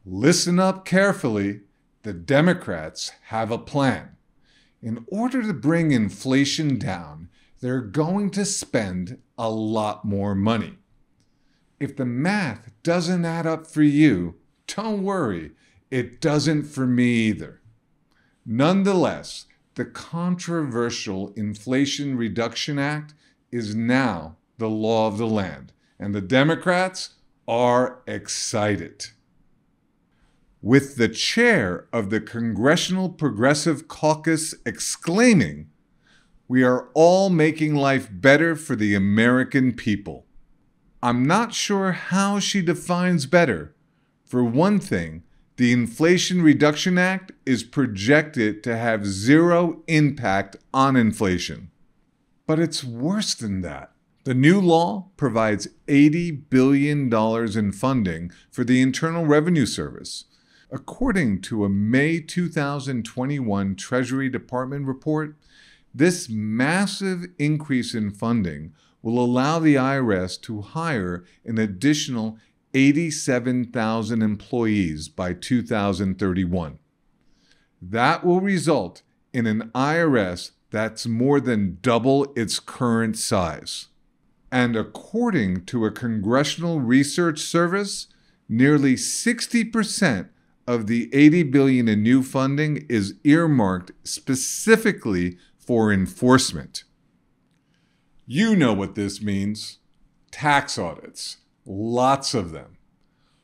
Listen up carefully. The Democrats have a plan. In order to bring inflation down, they're going to spend a lot more money. If the math doesn't add up for you, don't worry, it doesn't for me either. Nonetheless, the controversial Inflation Reduction Act is now the law of the land, and the Democrats are excited. With the chair of the Congressional Progressive Caucus exclaiming, "We are all making life better for the American people." I'm not sure how she defines better. For one thing, the Inflation Reduction Act is projected to have zero impact on inflation. But it's worse than that. The new law provides $80 billion in funding for the Internal Revenue Service. According to a May 2021 Treasury Department report, this massive increase in funding will allow the IRS to hire an additional 87,000 employees by 2031. That will result in an IRS that's more than double its current size. And according to a Congressional Research Service, nearly 60% of the $80 billion in new funding is earmarked specifically for enforcement. You know what this means. Tax audits. Lots of them.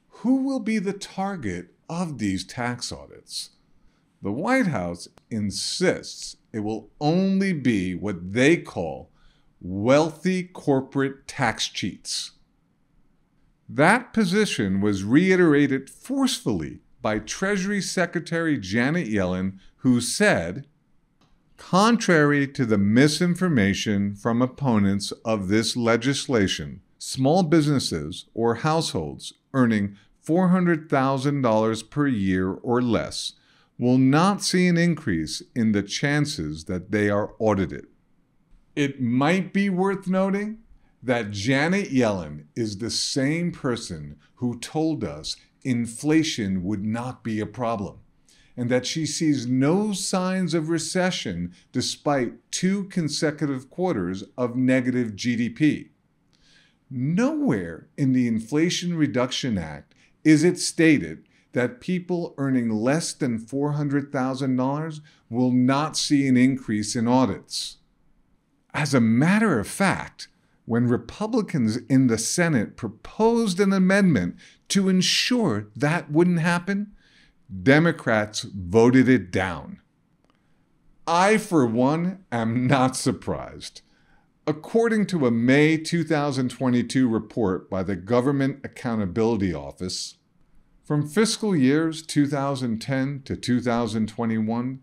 Who will be the target of these tax audits? The White House insists it will only be what they call wealthy corporate tax cheats. That position was reiterated forcefully by Treasury Secretary Janet Yellen, who said, "Contrary to the misinformation from opponents of this legislation, small businesses or households earning $400,000 per year or less will not see an increase in the chances that they are audited." It might be worth noting that Janet Yellen is the same person who told us inflation would not be a problem, and that she sees no signs of recession despite 2 consecutive quarters of negative GDP. Nowhere in the Inflation Reduction Act is it stated that people earning less than $400,000 will not see an increase in audits. As a matter of fact, when Republicans in the Senate proposed an amendment to ensure that wouldn't happen, Democrats voted it down. I, for one, am not surprised. According to a May 2022 report by the Government Accountability Office, from fiscal years 2010 to 2021,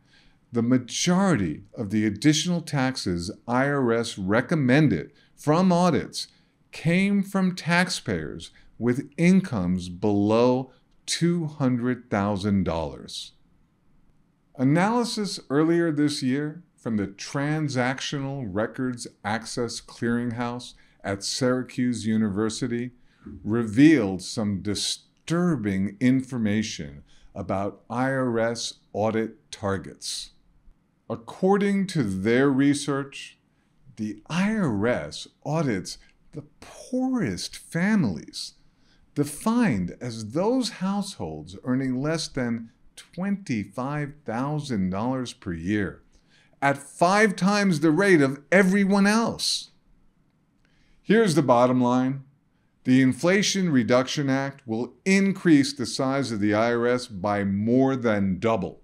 the majority of the additional taxes IRS recommended from audits came from taxpayers with incomes below $200,000. Analysis earlier this year from the Transactional Records Access Clearinghouse at Syracuse University revealed some disturbing information about IRS audit targets. According to their research, the IRS audits the poorest families, defined as those households earning less than $25,000 per year, at 5 times the rate of everyone else. Here's the bottom line. The Inflation Reduction Act will increase the size of the IRS by more than double.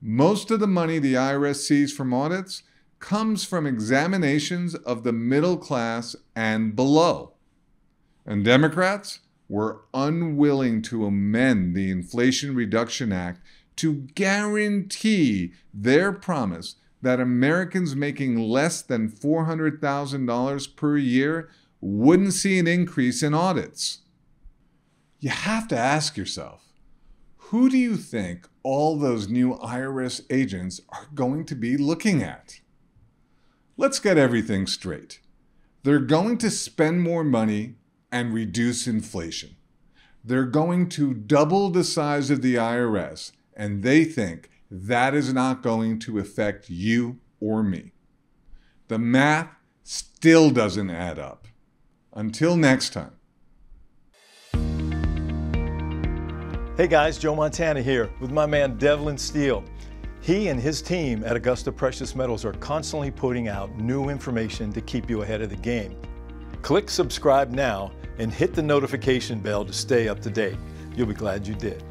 Most of the money the IRS sees from audits comes from examinations of the middle class and below. And Democrats were unwilling to amend the Inflation Reduction Act to guarantee their promise that Americans making less than $400,000 per year wouldn't see an increase in audits. You have to ask yourself, who do you think all those new IRS agents are going to be looking at? Let's get everything straight. They're going to spend more money and reduce inflation. They're going to double the size of the IRS, and they think that is not going to affect you or me. The math still doesn't add up. Until next time. Hey guys, Joe Montana here with my man Devlin Steele. He and his team at Augusta Precious Metals are constantly putting out new information to keep you ahead of the game. Click subscribe now and hit the notification bell to stay up to date. You'll be glad you did.